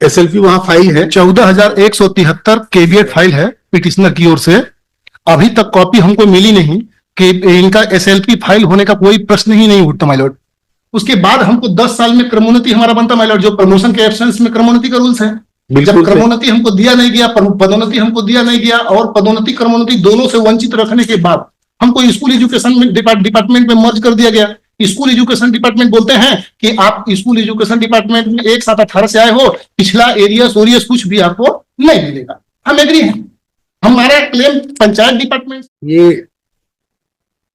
SLP वहां file है 14,173 caveat file है पिटिशनर की ओर से। अभी तक कॉपी हमको मिली नहीं कि इनका एसएलपी फाइल होने का कोई प्रश्न ही नहीं उठता माय लॉर्ड। उसके बाद हमको 10 साल में क्रमोन्नति हमारा बनता माय लॉर्ड, जो प्रमोशन के एब्सेंस में क्रमोन्नति का रूल्स है। जब क्रमोन्नति हमको दिया नहीं गया, पदोन्नति हमको दिया नहीं गया और पदोन्नति क्रमोन्नति दोनों से वंचित रखने के बाद हमको स्कूल एजुकेशन में डिपार्टमेंट में मर्ज कर दिया गया। स्कूल एजुकेशन डिपार्टमेंट बोलते हैं कि आप स्कूल एजुकेशन डिपार्टमेंट में 1/7/18 से आए हो, पिछला एरियस ओरियस कुछ भी आपको नहीं मिलेगा। हम एग्री हैं। हमारा क्लेम पंचायत डिपार्टमेंट ये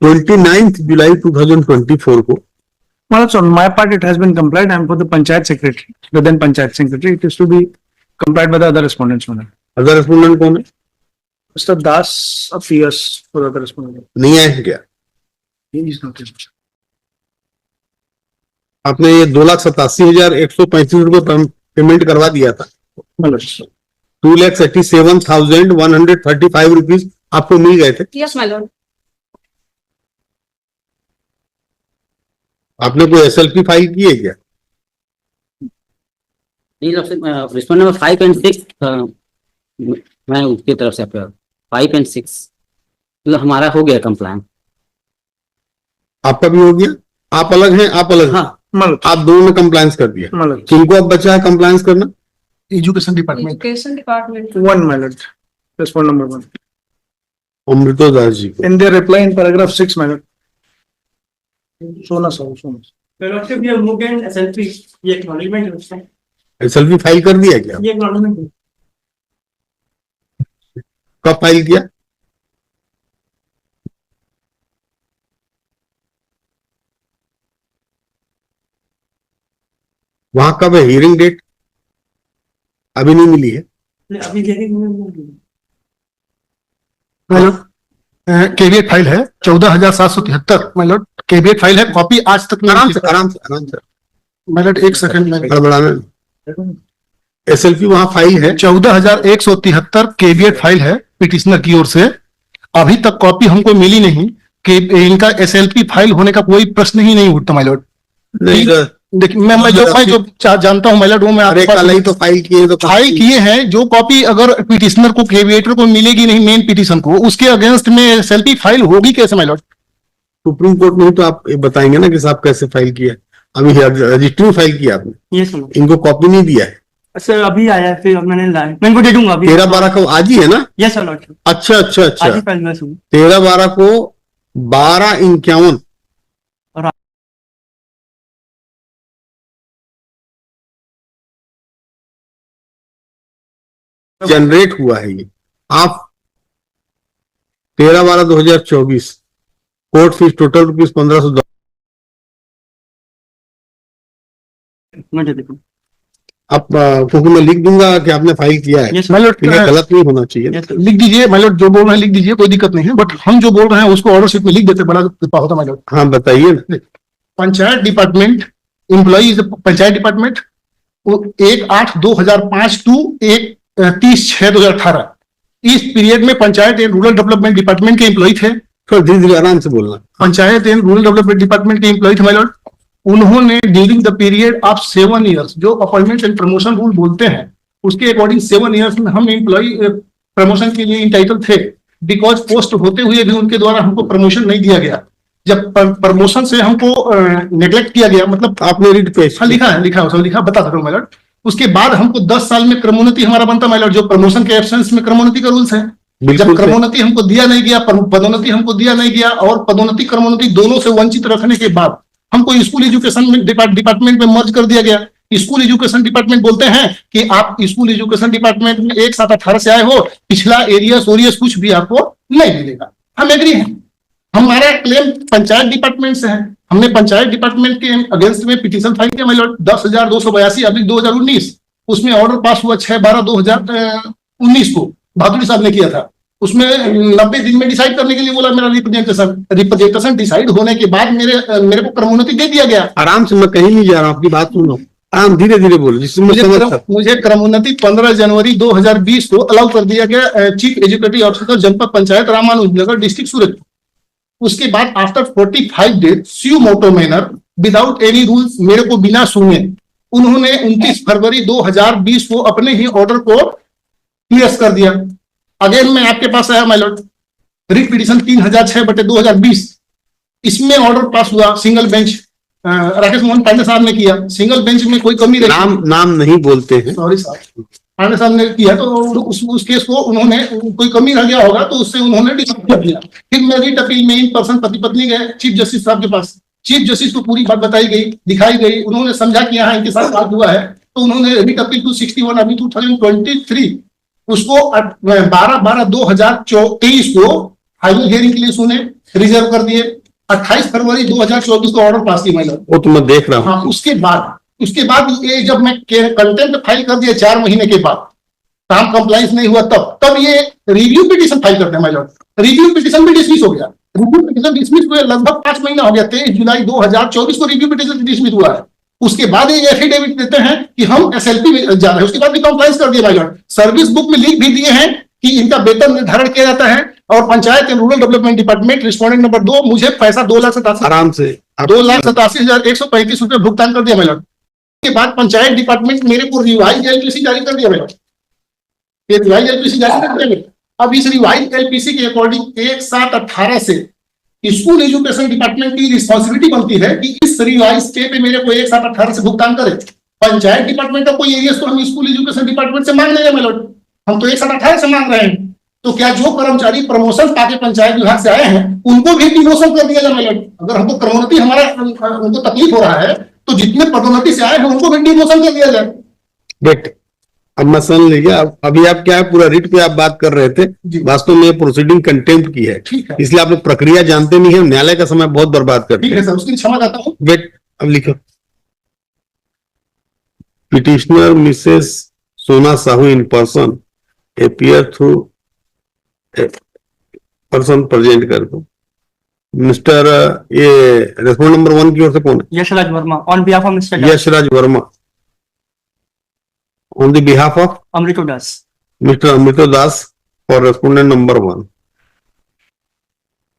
29 जुलाई 2024 को Well, so on my part, it has been complied. I'm for the Panchayat Secretary. The then Panchayat Secretary. It is to be complied by the other respondents. Other respondent कौन है? Mr. Das appears for the other respondent. नहीं आए हैं क्या? He is not here. आपने ये 2,87,135 रुपए payment करवा दिया था। Well, 2,87,135 रुपीज आपको मिल गए थे। Yes, my lord. आपने कोई एसएलपी फाइल की है क्या? नहीं, रिस्पॉन्ड नंबर 5 and 6 मैं उसकी तरफ से 5 and 6 मतलब हमारा हो गया कंप्लायंस। आपका भी हो गया? आप अलग हैं, आप अलग हैं। हाँ, Malad. आप दोनों ने कंप्लायंस कर दिया। Malad. किनको अब बचा है कंप्लायंस करना? Education department. Education department. One, my lord. Respondent number 1. अमृतो दास जी को। In their reply in paragraph 6, my lord. Sona sir, Sona. Lordship, ये moved and SLP, ये acknowledgement है उसका, एसएलपी फाइल कर दिया क्या? ये acknowledgement है। कब फाइल किया? वहां कब है हियरिंग डेट? अभी नहीं मिली है। नहीं, अभी देखेंगे। केवीएट फाइल है 14,773 माय लॉर्ड। केवीएट फाइल है, कॉपी आज तक नहीं। आराम से आराम से आराम से माय लॉर्ड एक सेकंड में। गड़बड़ाना। एसएलपी वहां फाइल है 14,173 केवीएट फाइल है पिटिशनर की ओर से। अभी तक कॉपी हमको मिली नहीं कि इनका एसएलपी फाइल होने का कोई प्रश्न ही नहीं उठता माय लॉर्ड। नहीं सर। देखिए मैं जो जानता हूं माय लॉर्ड वो मैं अरे कल ही तो फाइल किए तो फाइल किए हैं। जो कॉपी अगर पिटिशनर को केवीएटर को मिलेगी नहीं मेन पिटिशन को, उसके अगेंस्ट में एसएलपी फाइल होगी कैसे माय लॉर्ड? सुप्रीम कोर्ट में तो आप बताएंगे ना कि साहब कैसे फाइल किया। अभी रजिस्ट्री में फाइल किया आपने, ये सुनो, इनको कॉपी नहीं दिया है। अच्छा अभी आया है, फिर अब मैंने लाया, मैं इनको दे दूंगा अभी। 13/12 को आज ही है ना? यस सर लॉर्डशिप, अच्छा अच्छा आज अच्छा। ही फाइल हुआ सुनो। 13/12 को 12:51 जनरेट हुआ है। ये आप 13/12/2024 कोर्ट फीस टोटल रुपीज 1500। मुझे देखो, अब क्योंकि मैं लिख दूंगा कि आपने फाइल किया है। यस माय लॉर्ड ठीक है, गलत नहीं होना चाहिए। यस लिख दीजिए माय लॉर्ड, जो बोल रहे हैं लिख दीजिए, कोई दिक्कत नहीं है। बट हम जो बोल रहे हैं उसको ऑर्डर शीट में लिख देते, बड़ा कृपा होता माय लॉर्ड। हाँ बताइए ना। Panchayat department employees panchayat department 1/8/2005 to 1/30/6/2018 इस पीरियड में panchayat and rural development department के एम्प्लॉय थे। थोड़ा धीरे धीरे आराम से बोलना। Panchayat and rural development department के एम्प्लॉय थे माय लॉर्ड। उन्होंने during the period of 7 years, जो अपॉइंटमेंट एंड प्रमोशन रूल बोलते हैं उसके अकॉर्डिंग 7 ईयर्स में हम एम्प्लॉय प्रमोशन के लिए इंटाइटल थे। बिकॉज पोस्ट होते हुए भी उनके द्वारा हमको प्रमोशन नहीं दिया गया। जब प्रमोशन से हमको नेग्लेक्ट किया गया, मतलब आपने रीड पेश हाँ लिखा है सब लिखा, बता सकता हूँ माय लॉर्ड। उसके बाद हमको 10 साल में क्रमोन्नति हमारा बनता माय लॉर्ड, जो प्रमोशन के एब्सेंस में क्रमोन्नति का रूल्स है। जब क्रमोन्नति हमको दिया नहीं गया, पदोन्नति हमको दिया नहीं गया और पदोन्नति क्रमोन्नति दोनों से वंचित रखने के बाद हमको स्कूल एजुकेशन में डिपार्टमेंट में मर्ज कर दिया गया। स्कूल एजुकेशन डिपार्टमेंट बोलते हैं कि आप स्कूल एजुकेशन डिपार्टमेंट में 1/7/18 से आए हो, पिछला एरियस ओरियस कुछ भी आपको नहीं मिलेगा। हम एग्री हैं। हमारा क्लेम पंचायत डिपार्टमेंट से है। हमने पंचायत डिपार्टमेंट के अगेंस्ट में पिटीशन फाइल किया माय लॉर्ड 10,282/2019। उसमें ऑर्डर पास हुआ 6/12/2019 को, भादुड़ी साहब ने किया था। उसमें 90 दिन में डिसाइड करने के लिए बोला। मेरा रिप्रेजेंटेशन डिसाइड होने के बाद मेरे को क्रमोन्नति दे दिया गया। आराम से, मैं कहीं नहीं जा रहा हूँ, आपकी बात सुनो। आराम धीरे धीरे बोलो जिससे मुझे क्रमोन्नति 15 जनवरी 2020 को अलाउ कर दिया गया चीफ एजुकेटिव ऑफिसर जनपद पंचायत रामानुजनगर डिस्ट्रिक्ट सूरजपुर। उसके बाद आफ्टर 45 डेज स्यू मोटो मैनर विदाउट एनी रूल्स मेरे को बिना सुने उन्होंने 29 फरवरी 2020 को अपने ही ऑर्डर को क्लियर कर दिया। अगेन मैं आपके पास आया माय लॉर्ड, रिट पिटीशन 3006/2020, इसमें ऑर्डर पास हुआ, सिंगल बेंच राकेश मोहन पांडे साहब ने किया। सिंगल बेंच में कोई कमी रही, नाम नहीं बोलते हैं। सॉरी साहब, पांडे साहब ने किया, तो उस केस को उन्होंने, कोई कमी रह गया होगा तो उससे उन्होंने डिसमिस कर दिया। फिर मैं रिट अपील में इन पर्सन पति पत्नी गए चीफ जस्टिस साहब के पास। चीफ जस्टिस को पूरी बात बताई गई, दिखाई गई, उन्होंने समझा कि यहाँ इनके साथ बात हुआ है, तो उन्होंने रिट अपील 261 अभी 2023 उसको 12/12/2023 को फाइनल हियरिंग के लिए सुने, रिजर्व कर दिए। 28 फरवरी 2024 को ऑर्डर पास की महिला। वो तो मैं देख रहा हूँ। हाँ, उसके बाद ये जब मैं कंटेम्प्ट फाइल कर दिया 4 महीने के बाद, काम कंप्लाइंस नहीं हुआ, तब ये रिव्यू पिटीशन फाइल करते हैं माय लॉर्ड। रिव्यू पिटीशन भी डिसमिस हो गया। रिव्यू पिटीशन डिसमिस हुए लगभग 5 महीना हो गया। 23 जुलाई 2024 को रिव्यू पिटीशन डिसमिस हुआ है। उसके बाद ये एफिडेविट देते हैं कि हम एसएलपी में जा रहे हैं। उसके बाद भी कंप्लाइंस कर दिया माय लॉर्ड। सर्विस बुक में लिख भी दिए हैं कि इनका वेतन निर्धारण किया जाता है, और panchayat and rural development department respondent number 2 मुझे पैसा 2,87,000 आराम से 2,87,135 रुपए भुगतान कर दिया माय लॉर्ड। के बाद पंचायत डिपार्टमेंट मेरे को रिवाइज एलपीसी जारी कर दिया। ये रिवाइज एलपीसी जारी कर दिया। अब इस रिवाइज एलपीसी के अकॉर्डिंग 1/7/18 से स्कूल एजुकेशन डिपार्टमेंट की रिस्पॉन्सिबिलिटी बनती है कि इस रिवाइज पे मेरे को 1/7/18 से भुगतान करे। पंचायत डिपार्टमेंट का कोई एरिया तो हम स्कूल एजुकेशन डिपार्टमेंट से मांग नहीं रहे, हम तो 1/18 से मांग रहे हैं। तो क्या जो कर्मचारी प्रमोशन पाके पंचायत विभाग से आए हैं उनको भी डिमोशन कर दिया जाए? अगर हमको क्रमोन्नति उनको तकलीफ हो रहा है तो जितने पदोन्नति से आए हैं उनको भी डिमोशन कर दिया जाए। बेट अब मैं समझ लीजिए, अभी आप क्या है, पूरा रिट पे आप बात कर रहे थे, वास्तव में प्रोसीडिंग कंटेम्प्ट की है, ठीक है, इसलिए आप लोग प्रक्रिया जानते नहीं है, न्यायालय का समय बहुत बर्बाद करते ठीक हैं। है सर, उसके लिए क्षमा चाहता हूँ। वेट, अब लिखो। पिटिशनर मिसेस सोना Sahu in person appear through person present कर दो। मिस्टर ये रेस्पोंड नंबर 1 की ओर से कौन है? Yashraj Verma on behalf of mister Yashraj Verma on the behalf of Amrito Das. Mr. Amrito Das for respondent number 1.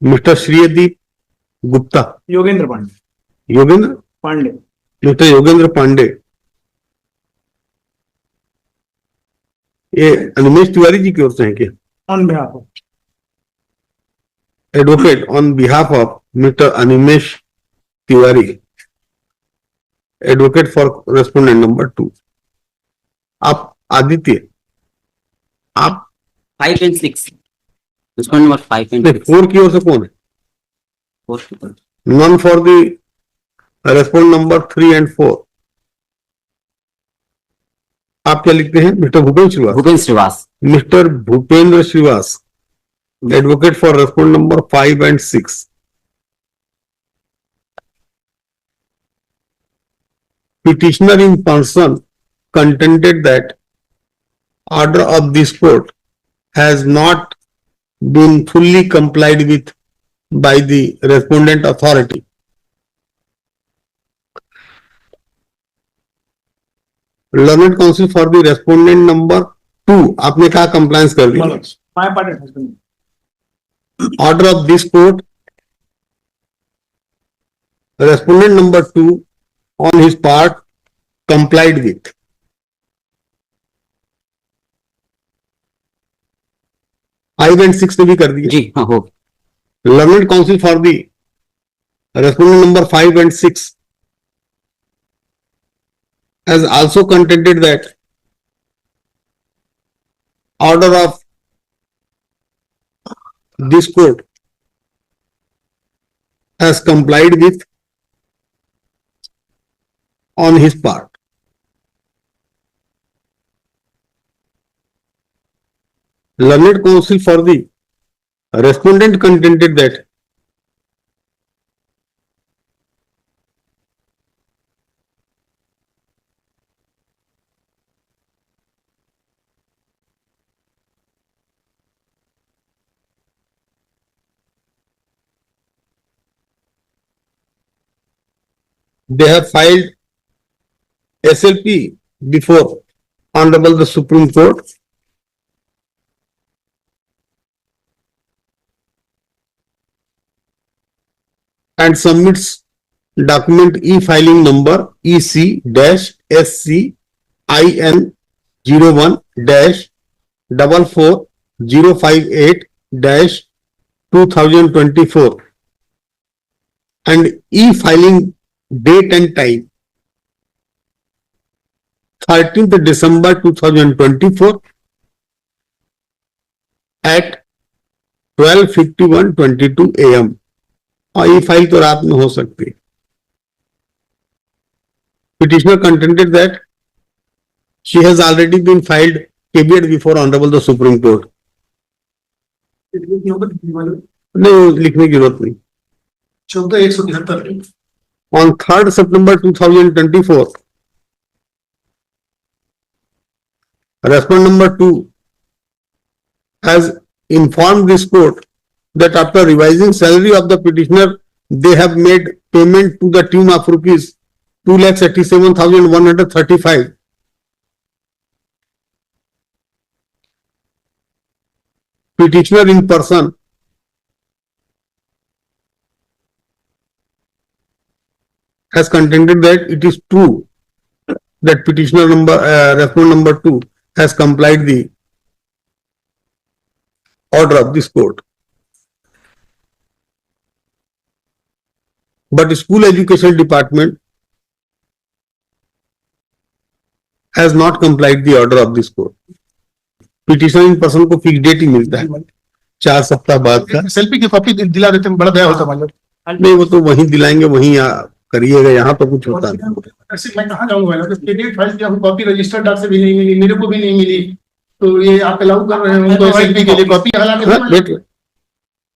Mr. Shriyadeep Gupta, Yogendra Pandey. Yogendra, Pandey. Mr. Yogendra Pandey. ये अनिमेश तिवारी जी की ओर से हैं क्या? On behalf of advocate on behalf of mister Animesh Tiwari, advocate for respondent number 2. आप आदित्य, आप 5 and 6, respondent number 5 and 6। 4 की ओर से कौन है? 4 people। None for the respondent number 3 and 4. आप क्या लिखते हैं? Mister Bhupendra Shrivas. Bhupendra Shrivas. Mister Bhupendra Shrivas, advocate for respondent number 5 and 6. Petitioner in person contended that order of this court has not been fully complied with by the respondent authority. Learned counsel for the respondent number 2, आपने कहा compliance कर दिया। My part it has been. Order of this court, respondent number 2 on his part complied with. Five and 6 ने भी कर दिया जी हाँ हो। Learned council for the respondent number 5 and 6 has also contended that order of this court has complied with on his part. Learned counsel for the respondent contended that they have filed SLP before Honorable the Supreme Court and submits document e-filing number EC-SCIN-01-44058-2024 and e-filing date and time 13th December 2024 at 12:51:22 AM। और ये file तो रात में हो सकती है। Petitioner contended that she has already been filed caveat before Honorable the Supreme Court। नहीं, वो लिखने की जरूरत नहीं। 14,173 On 3rd September 2024, respondent number 2 has informed this court that after revising salary of the petitioner, they have made payment to the tune of rupees 2,87,135. Petitioner in person has contended that it is true that petitioner respondent number 2 has complied the order of this court. But school education department has not complied the order of this court. Petitioner in person को fix date ही मिलता है 4 सप्ताह बाद का। SLP की copy दिला देते हैं, बड़ा दया होता मालूम। नहीं, वो तो वहीं दिलाएंगे, वहीं करिएगा, यहाँ तो कुछ होता नहीं। ऐसे मैं कहाँ जाऊंगा मालूम? PDF फाइल की हम कॉपी रजिस्टर्ड डाक से भी नहीं मिली, मेरे को भी नहीं मिली, तो ये आप अलाउ कर रहे हैं उनको SLP के लिए कॉपी हालांकि